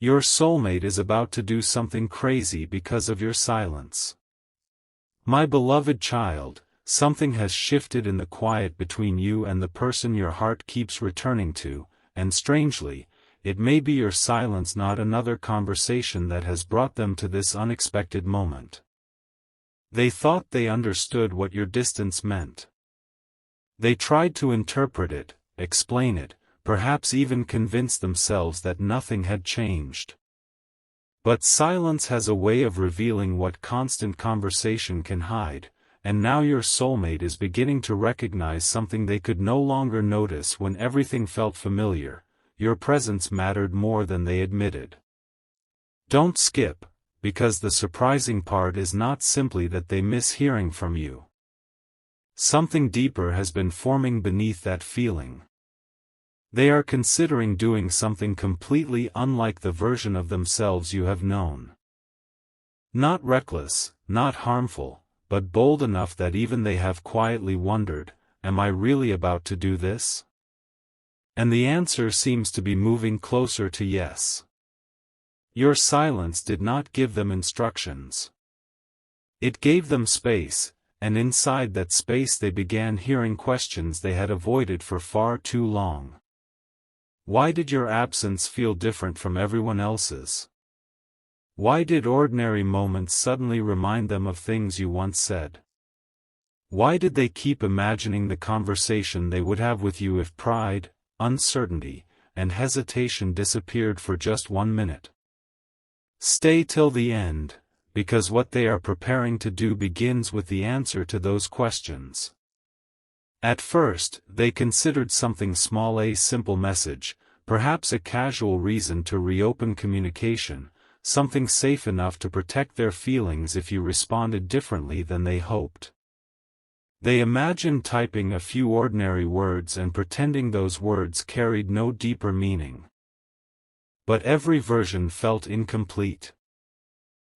Your soulmate is about to do something crazy because of your silence. My beloved child, something has shifted in the quiet between you and the person your heart keeps returning to, and strangely, it may be your silence, not another conversation, that has brought them to this unexpected moment. They thought they understood what your distance meant. They tried to interpret it, explain it, perhaps even convince themselves that nothing had changed. But silence has a way of revealing what constant conversation can hide, and now your soulmate is beginning to recognize something they could no longer notice when everything felt familiar. Your presence mattered more than they admitted. Don't skip, because the surprising part is not simply that they miss hearing from you. Something deeper has been forming beneath that feeling. They are considering doing something completely unlike the version of themselves you have known. Not reckless, not harmful, but bold enough that even they have quietly wondered, am I really about to do this? And the answer seems to be moving closer to yes. Your silence did not give them instructions. It gave them space, and inside that space they began hearing questions they had avoided for far too long. Why did your absence feel different from everyone else's? Why did ordinary moments suddenly remind them of things you once said? Why did they keep imagining the conversation they would have with you if pride, uncertainty, and hesitation disappeared for just 1 minute? Stay till the end, because what they are preparing to do begins with the answer to those questions. At first, they considered something small, a simple message, perhaps a casual reason to reopen communication, something safe enough to protect their feelings if you responded differently than they hoped. They imagined typing a few ordinary words and pretending those words carried no deeper meaning. But every version felt incomplete.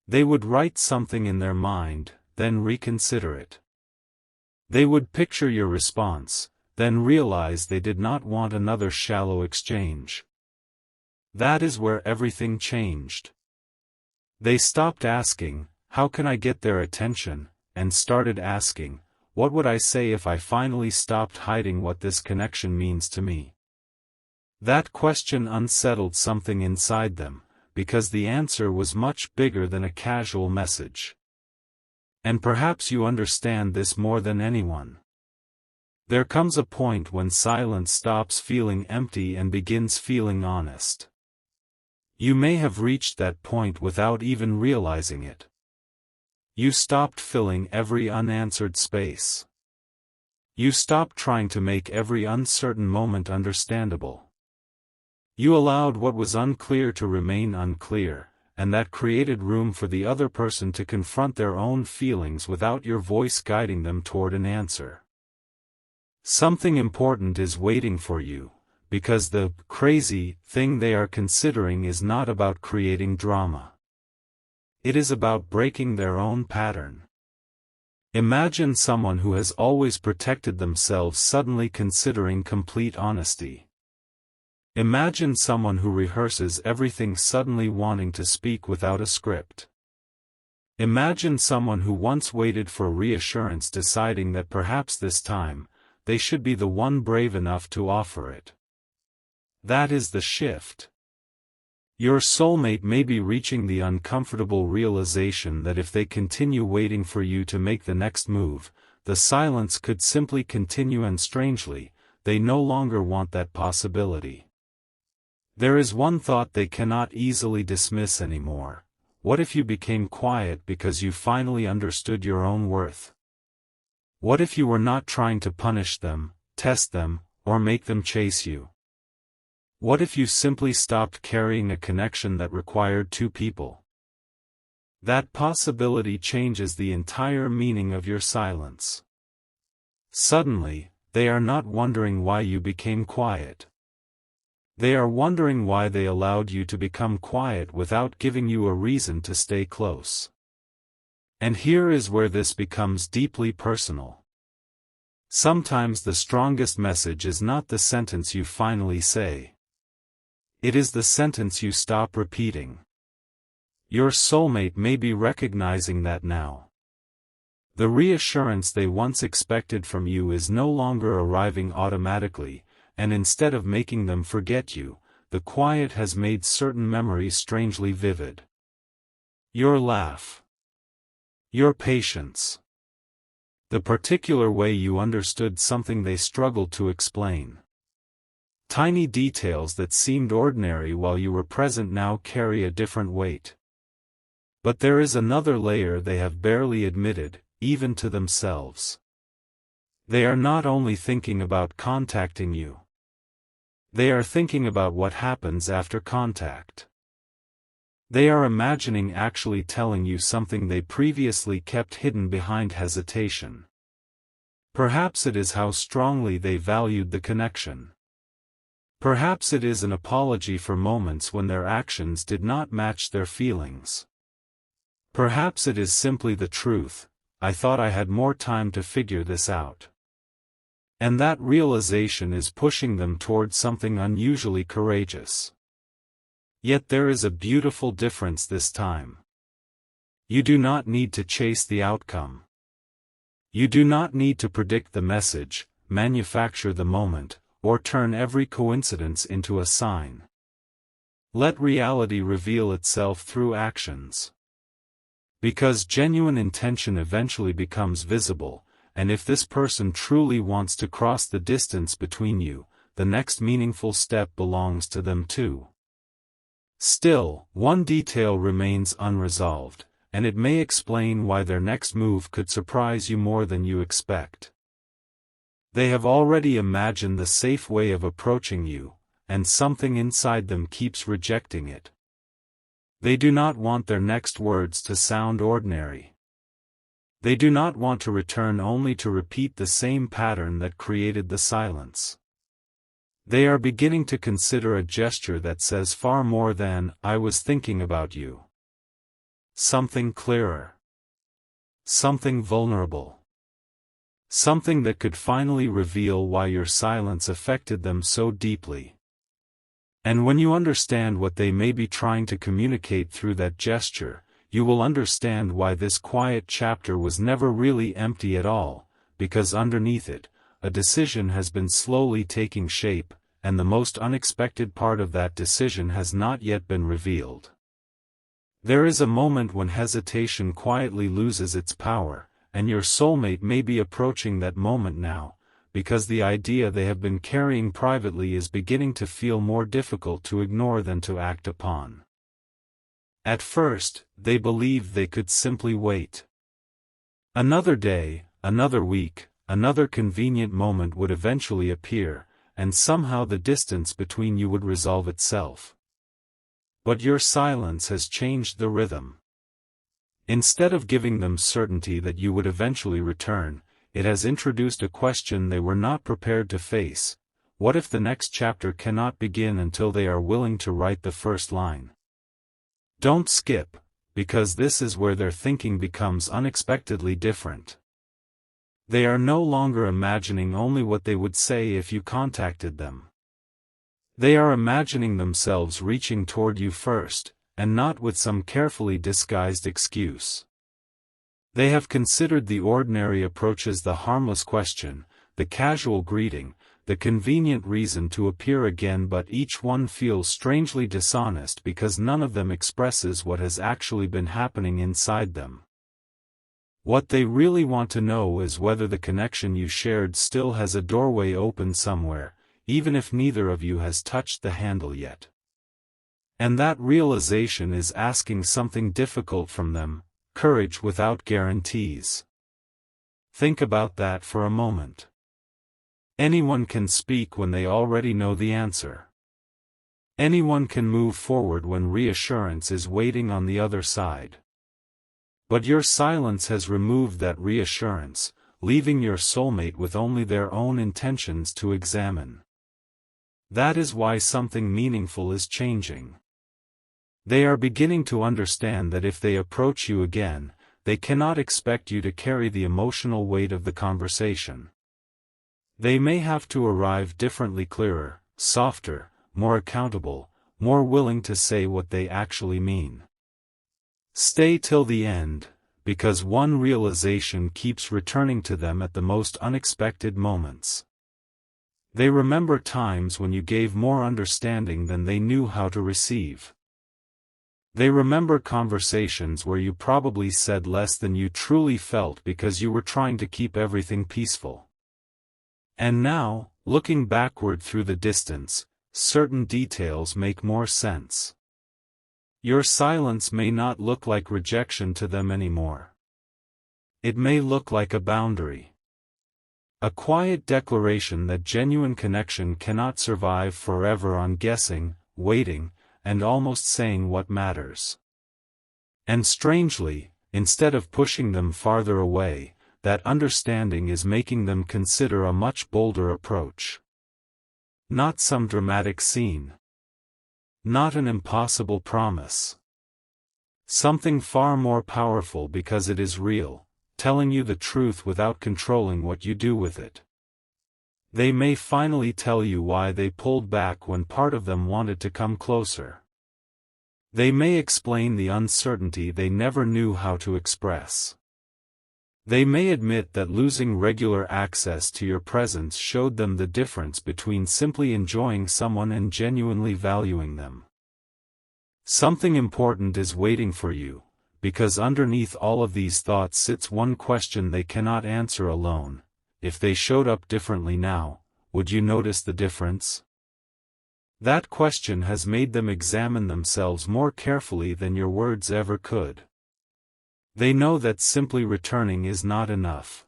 They would write something in their mind, then reconsider it. They would picture your response, then realize they did not want another shallow exchange. That is where everything changed. They stopped asking, how can I get their attention, and started asking, what would I say if I finally stopped hiding what this connection means to me? That question unsettled something inside them, because the answer was much bigger than a casual message. And perhaps you understand this more than anyone. There comes a point when silence stops feeling empty and begins feeling honest. You may have reached that point without even realizing it. You stopped filling every unanswered space. You stopped trying to make every uncertain moment understandable. You allowed what was unclear to remain unclear, and that created room for the other person to confront their own feelings without your voice guiding them toward an answer. Something important is waiting for you, because the crazy thing they are considering is not about creating drama. It is about breaking their own pattern. Imagine someone who has always protected themselves suddenly considering complete honesty. Imagine someone who rehearses everything suddenly wanting to speak without a script. Imagine someone who once waited for reassurance deciding that perhaps this time, they should be the one brave enough to offer it. That is the shift. Your soulmate may be reaching the uncomfortable realization that if they continue waiting for you to make the next move, the silence could simply continue, and strangely, they no longer want that possibility. There is one thought they cannot easily dismiss anymore. What if you became quiet because you finally understood your own worth? What if you were not trying to punish them, test them, or make them chase you? What if you simply stopped carrying a connection that required two people? That possibility changes the entire meaning of your silence. Suddenly, they are not wondering why you became quiet. They are wondering why they allowed you to become quiet without giving you a reason to stay close. And here is where this becomes deeply personal. Sometimes the strongest message is not the sentence you finally say. It is the sentence you stop repeating. Your soulmate may be recognizing that now. The reassurance they once expected from you is no longer arriving automatically, and instead of making them forget you, the quiet has made certain memories strangely vivid. Your laugh. Your patience. The particular way you understood something they struggled to explain. Tiny details that seemed ordinary while you were present now carry a different weight. But there is another layer they have barely admitted, even to themselves. They are not only thinking about contacting you. They are thinking about what happens after contact. They are imagining actually telling you something they previously kept hidden behind hesitation. Perhaps it is how strongly they valued the connection. Perhaps it is an apology for moments when their actions did not match their feelings. Perhaps it is simply the truth, I thought I had more time to figure this out. And that realization is pushing them towards something unusually courageous. Yet there is a beautiful difference this time. You do not need to chase the outcome. You do not need to predict the message, manufacture the moment, or turn every coincidence into a sign. Let reality reveal itself through actions. Because genuine intention eventually becomes visible, and if this person truly wants to cross the distance between you, the next meaningful step belongs to them too. Still, one detail remains unresolved, and it may explain why their next move could surprise you more than you expect. They have already imagined the safe way of approaching you, and something inside them keeps rejecting it. They do not want their next words to sound ordinary. They do not want to return only to repeat the same pattern that created the silence. They are beginning to consider a gesture that says far more than, "I was thinking about you." Something clearer. Something vulnerable. Something that could finally reveal why your silence affected them so deeply. And when you understand what they may be trying to communicate through that gesture, you will understand why this quiet chapter was never really empty at all, because underneath it, a decision has been slowly taking shape, and the most unexpected part of that decision has not yet been revealed. There is a moment when hesitation quietly loses its power, and your soulmate may be approaching that moment now, because the idea they have been carrying privately is beginning to feel more difficult to ignore than to act upon. At first, they believed they could simply wait. Another day, another week, another convenient moment would eventually appear, and somehow the distance between you would resolve itself. But your silence has changed the rhythm. Instead of giving them certainty that you would eventually return, it has introduced a question they were not prepared to face: what if the next chapter cannot begin until they are willing to write the first line? Don't skip, because this is where their thinking becomes unexpectedly different. They are no longer imagining only what they would say if you contacted them. They are imagining themselves reaching toward you first, and not with some carefully disguised excuse. They have considered the ordinary approaches, the harmless question, the casual greeting, the convenient reason to appear again, but each one feels strangely dishonest because none of them expresses what has actually been happening inside them. What they really want to know is whether the connection you shared still has a doorway open somewhere, even if neither of you has touched the handle yet. And that realization is asking something difficult from them: courage without guarantees. Think about that for a moment. Anyone can speak when they already know the answer. Anyone can move forward when reassurance is waiting on the other side. But your silence has removed that reassurance, leaving your soulmate with only their own intentions to examine. That is why something meaningful is changing. They are beginning to understand that if they approach you again, they cannot expect you to carry the emotional weight of the conversation. They may have to arrive differently, clearer, softer, more accountable, more willing to say what they actually mean. Stay till the end, because one realization keeps returning to them at the most unexpected moments. They remember times when you gave more understanding than they knew how to receive. They remember conversations where you probably said less than you truly felt because you were trying to keep everything peaceful. And now, looking backward through the distance, certain details make more sense. Your silence may not look like rejection to them anymore. It may look like a boundary. A quiet declaration that genuine connection cannot survive forever on guessing, waiting, and almost saying what matters. And strangely, instead of pushing them farther away, that understanding is making them consider a much bolder approach. Not some dramatic scene. Not an impossible promise. Something far more powerful because it is real, telling you the truth without controlling what you do with it. They may finally tell you why they pulled back when part of them wanted to come closer. They may explain the uncertainty they never knew how to express. They may admit that losing regular access to your presence showed them the difference between simply enjoying someone and genuinely valuing them. Something important is waiting for you, because underneath all of these thoughts sits one question they cannot answer alone. If they showed up differently now, would you notice the difference? That question has made them examine themselves more carefully than your words ever could. They know that simply returning is not enough.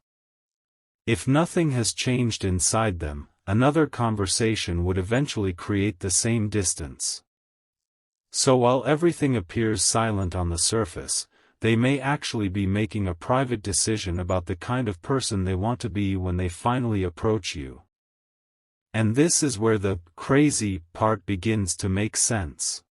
If nothing has changed inside them, another conversation would eventually create the same distance. So while everything appears silent on the surface, they may actually be making a private decision about the kind of person they want to be when they finally approach you. And this is where the crazy part begins to make sense.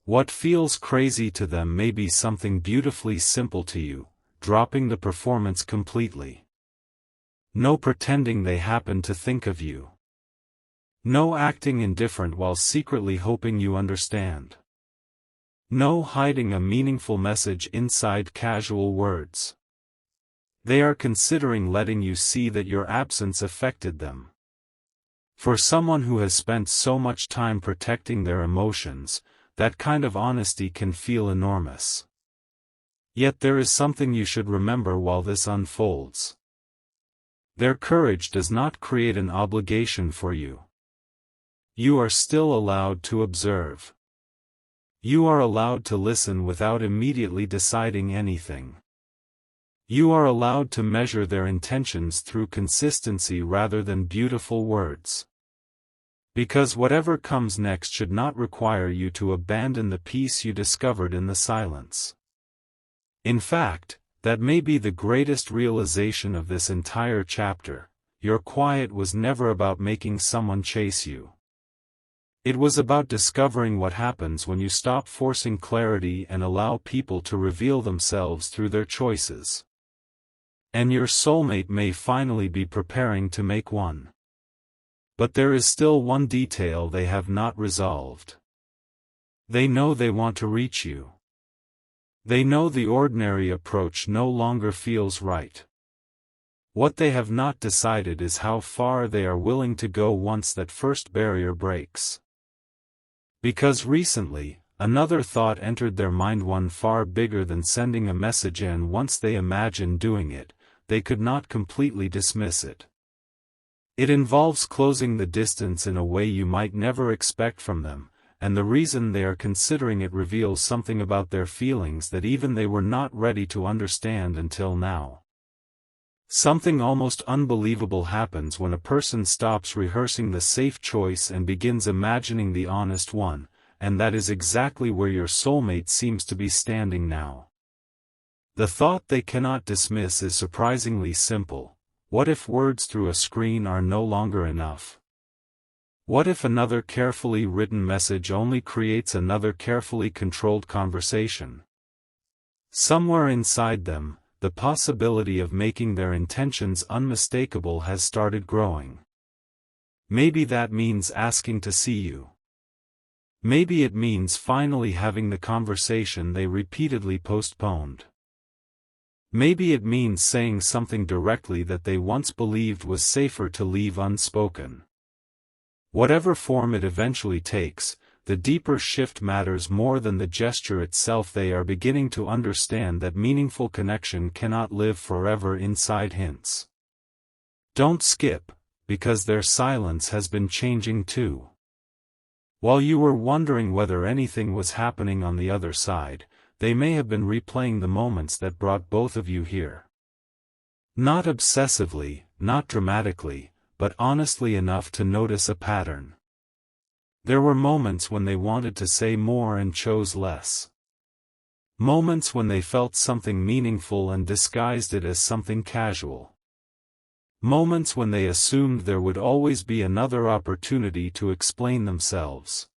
What feels crazy to them may be something beautifully simple to you, dropping the performance completely. No pretending they happen to think of you. No acting indifferent while secretly hoping you understand. No hiding a meaningful message inside casual words. They are considering letting you see that your absence affected them. For someone who has spent so much time protecting their emotions, that kind of honesty can feel enormous. Yet there is something you should remember while this unfolds. Their courage does not create an obligation for you. You are still allowed to observe. You are allowed to listen without immediately deciding anything. You are allowed to measure their intentions through consistency rather than beautiful words. Because whatever comes next should not require you to abandon the peace you discovered in the silence. In fact, that may be the greatest realization of this entire chapter. Your quiet was never about making someone chase you. It was about discovering what happens when you stop forcing clarity and allow people to reveal themselves through their choices. And your soulmate may finally be preparing to make one. But there is still one detail they have not resolved. They know they want to reach you. They know the ordinary approach no longer feels right. What they have not decided is how far they are willing to go once that first barrier breaks. Because recently, another thought entered their mind, one far bigger than sending a message, and once they imagined doing it, they could not completely dismiss it. It involves closing the distance in a way you might never expect from them, and the reason they are considering it reveals something about their feelings that even they were not ready to understand until now. Something almost unbelievable happens when a person stops rehearsing the safe choice and begins imagining the honest one, and that is exactly where your soulmate seems to be standing now. The thought they cannot dismiss is surprisingly simple. What if words through a screen are no longer enough? What if another carefully written message only creates another carefully controlled conversation? Somewhere inside them, the possibility of making their intentions unmistakable has started growing. Maybe that means asking to see you. Maybe it means finally having the conversation they repeatedly postponed. Maybe it means saying something directly that they once believed was safer to leave unspoken. Whatever form it eventually takes, the deeper shift matters more than the gesture itself. They are beginning to understand that meaningful connection cannot live forever inside hints. Don't skip, because their silence has been changing too. While you were wondering whether anything was happening on the other side, they may have been replaying the moments that brought both of you here. Not obsessively, not dramatically, but honestly enough to notice a pattern. There were moments when they wanted to say more and chose less. Moments when they felt something meaningful and disguised it as something casual. Moments when they assumed there would always be another opportunity to explain themselves.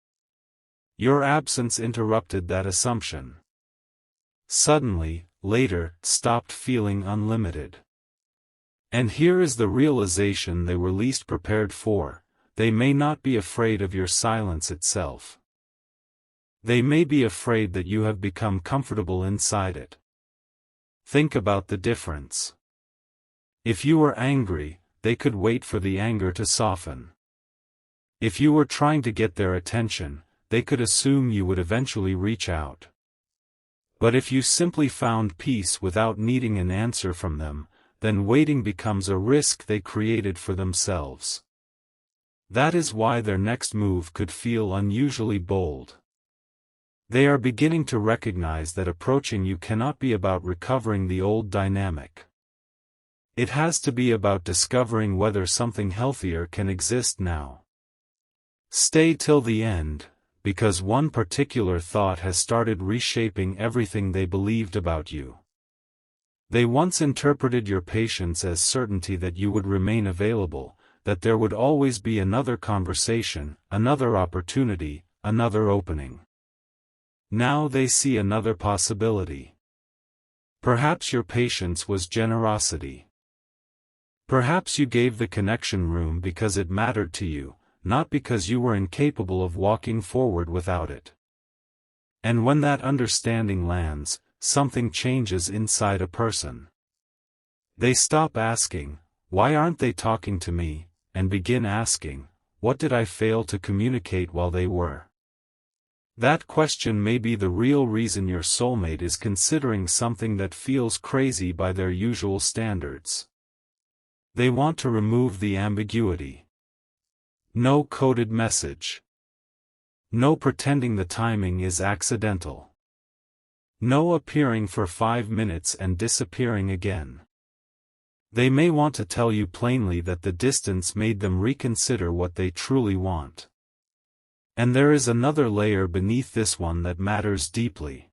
Your absence interrupted that assumption. Suddenly, later, stopped feeling unlimited. And here is the realization they were least prepared for: they may not be afraid of your silence itself. They may be afraid that you have become comfortable inside it. Think about the difference. If you were angry, they could wait for the anger to soften. If you were trying to get their attention, they could assume you would eventually reach out. But if you simply found peace without needing an answer from them, then waiting becomes a risk they created for themselves. That is why their next move could feel unusually bold. They are beginning to recognize that approaching you cannot be about recovering the old dynamic. It has to be about discovering whether something healthier can exist now. Stay till the end, because one particular thought has started reshaping everything they believed about you. They once interpreted your patience as certainty that you would remain available, that there would always be another conversation, another opportunity, another opening. Now they see another possibility. Perhaps your patience was generosity. Perhaps you gave the connection room because it mattered to you, not because you were incapable of walking forward without it. And when that understanding lands, something changes inside a person. They stop asking, "Why aren't they talking to me?" and begin asking, "What did I fail to communicate while they were?" That question may be the real reason your soulmate is considering something that feels crazy by their usual standards. They want to remove the ambiguity. No coded message. No pretending the timing is accidental. No appearing for 5 minutes and disappearing again. They may want to tell you plainly that the distance made them reconsider what they truly want. And there is another layer beneath this one that matters deeply.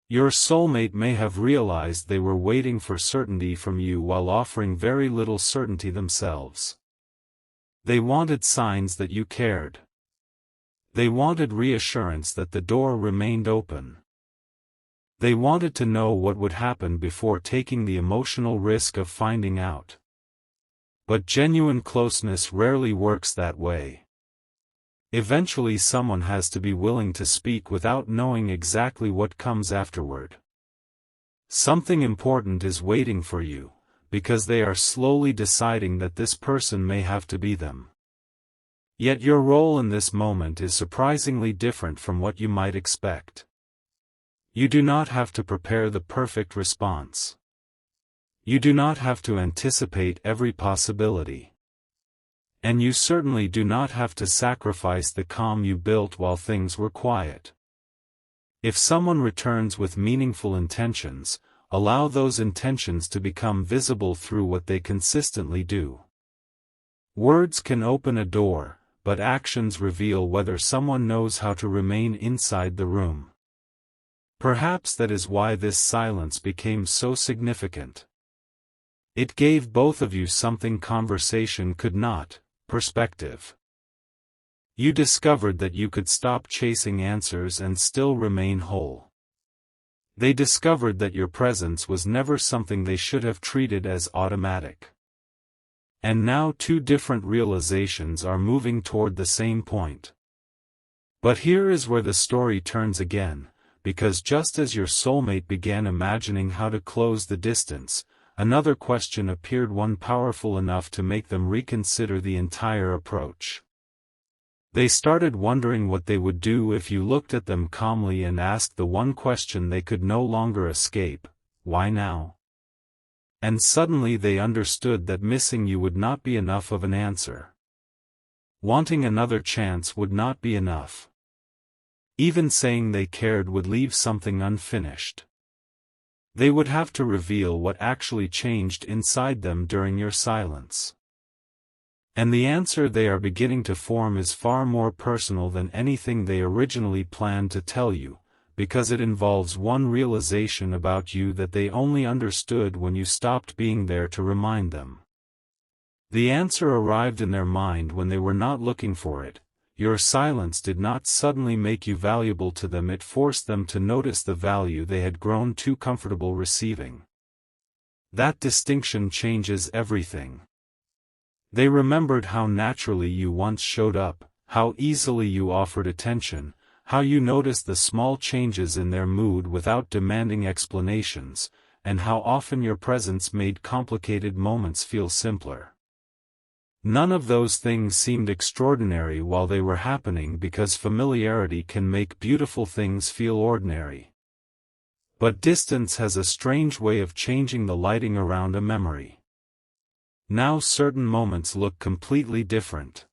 Your soulmate may have realized they were waiting for certainty from you while offering very little certainty themselves. They wanted signs that you cared. They wanted reassurance that the door remained open. They wanted to know what would happen before taking the emotional risk of finding out. But genuine closeness rarely works that way. Eventually someone has to be willing to speak without knowing exactly what comes afterward. Something important is waiting for you, because they are slowly deciding that this person may have to be them. Yet your role in this moment is surprisingly different from what you might expect. You do not have to prepare the perfect response. You do not have to anticipate every possibility. And you certainly do not have to sacrifice the calm you built while things were quiet. If someone returns with meaningful intentions, allow those intentions to become visible through what they consistently do. Words can open a door, but actions reveal whether someone knows how to remain inside the room. Perhaps that is why this silence became so significant. It gave both of you something conversation could not: perspective. You discovered that you could stop chasing answers and still remain whole. They discovered that your presence was never something they should have treated as automatic. And now two different realizations are moving toward the same point. But here is where the story turns again, because just as your soulmate began imagining how to close the distance, another question appeared, one powerful enough to make them reconsider the entire approach. They started wondering what they would do if you looked at them calmly and asked the one question they could no longer escape: why now? And suddenly they understood that missing you would not be enough of an answer. Wanting another chance would not be enough. Even saying they cared would leave something unfinished. They would have to reveal what actually changed inside them during your silence. And the answer they are beginning to form is far more personal than anything they originally planned to tell you, because it involves one realization about you that they only understood when you stopped being there to remind them. The answer arrived in their mind when they were not looking for it. Your silence did not suddenly make you valuable to them, it forced them to notice the value they had grown too comfortable receiving. That distinction changes everything. They remembered how naturally you once showed up, how easily you offered attention, how you noticed the small changes in their mood without demanding explanations, and how often your presence made complicated moments feel simpler. None of those things seemed extraordinary while they were happening, because familiarity can make beautiful things feel ordinary. But distance has a strange way of changing the lighting around a memory. Now certain moments look completely different.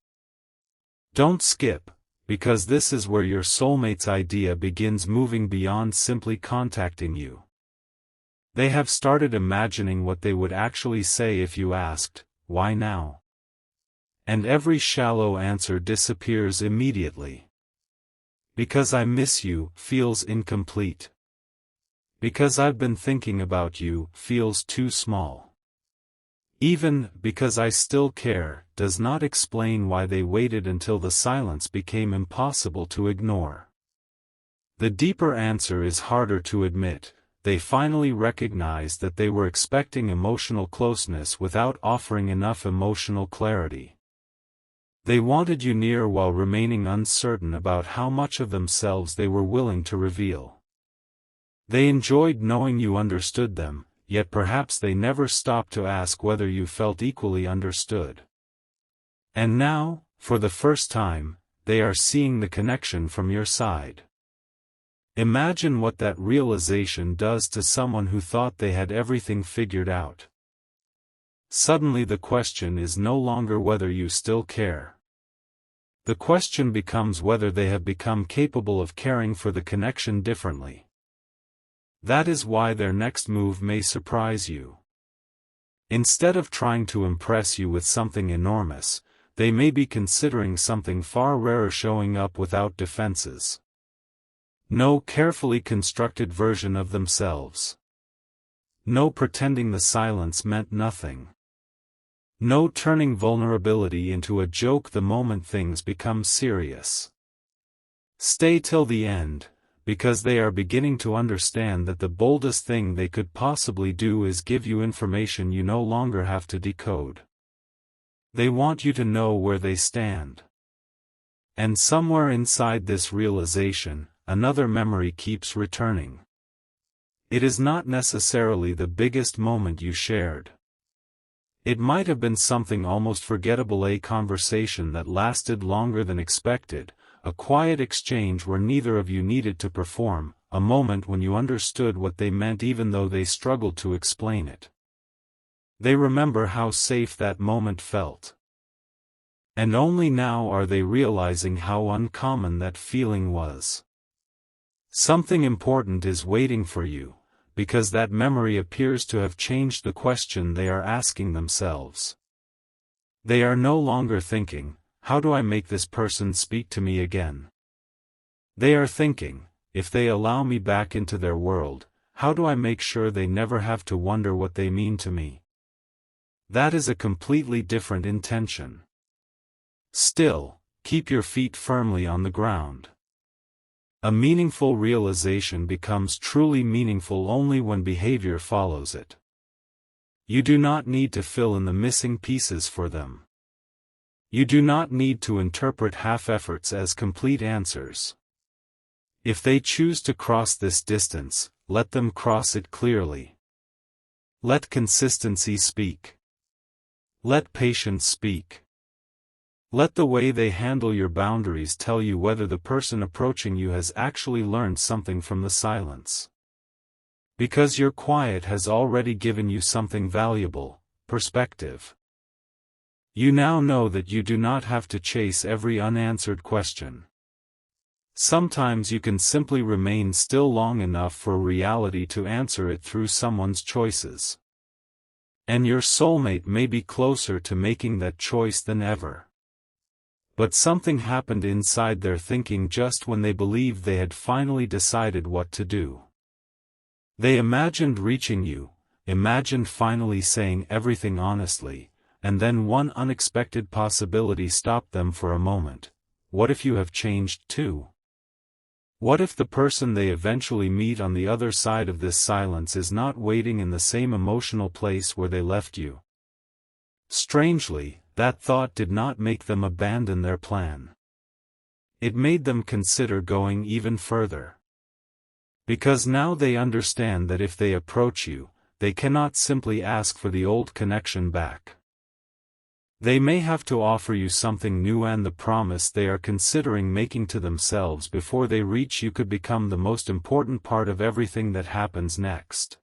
Don't skip, because this is where your soulmate's idea begins moving beyond simply contacting you. They have started imagining what they would actually say if you asked, "Why now?" And every shallow answer disappears immediately. "Because I miss you" feels incomplete. "Because I've been thinking about you" feels too small. Even "because I still care" does not explain why they waited until the silence became impossible to ignore. The deeper answer is harder to admit. They finally recognized that they were expecting emotional closeness without offering enough emotional clarity. They wanted you near while remaining uncertain about how much of themselves they were willing to reveal. They enjoyed knowing you understood them, yet perhaps they never stopped to ask whether you felt equally understood. And now, for the first time, they are seeing the connection from your side. Imagine what that realization does to someone who thought they had everything figured out. Suddenly the question is no longer whether you still care. The question becomes whether they have become capable of caring for the connection differently. That is why their next move may surprise you. Instead of trying to impress you with something enormous, they may be considering something far rarer showing up without defenses. No carefully constructed version of themselves. No pretending the silence meant nothing. No turning vulnerability into a joke the moment things become serious. Stay till the end, because they are beginning to understand that the boldest thing they could possibly do is give you information you no longer have to decode. They want you to know where they stand. And somewhere inside this realization, another memory keeps returning. It is not necessarily the biggest moment you shared. It might have been something almost forgettable, a conversation that lasted longer than expected, a quiet exchange where neither of you needed to perform, a moment when you understood what they meant even though they struggled to explain it. They remember how safe that moment felt. And only now are they realizing how uncommon that feeling was. Something important is waiting for you, because that memory appears to have changed the question they are asking themselves. They are no longer thinking, "How do I make this person speak to me again?" They are thinking, "If they allow me back into their world, how do I make sure they never have to wonder what they mean to me?" That is a completely different intention. Still, keep your feet firmly on the ground. A meaningful realization becomes truly meaningful only when behavior follows it. You do not need to fill in the missing pieces for them. You do not need to interpret half-efforts as complete answers. If they choose to cross this distance, let them cross it clearly. Let consistency speak. Let patience speak. Let the way they handle your boundaries tell you whether the person approaching you has actually learned something from the silence. Because your quiet has already given you something valuable: perspective. You now know that you do not have to chase every unanswered question. Sometimes you can simply remain still long enough for reality to answer it through someone's choices. And your soulmate may be closer to making that choice than ever. But something happened inside their thinking just when they believed they had finally decided what to do. They imagined reaching you, imagined finally saying everything honestly, and then one unexpected possibility stopped them for a moment. What if you have changed too? What if the person they eventually meet on the other side of this silence is not waiting in the same emotional place where they left you? Strangely, that thought did not make them abandon their plan. It made them consider going even further. Because now they understand that if they approach you, they cannot simply ask for the old connection back. They may have to offer you something new, and the promise they are considering making to themselves before they reach you could become the most important part of everything that happens next.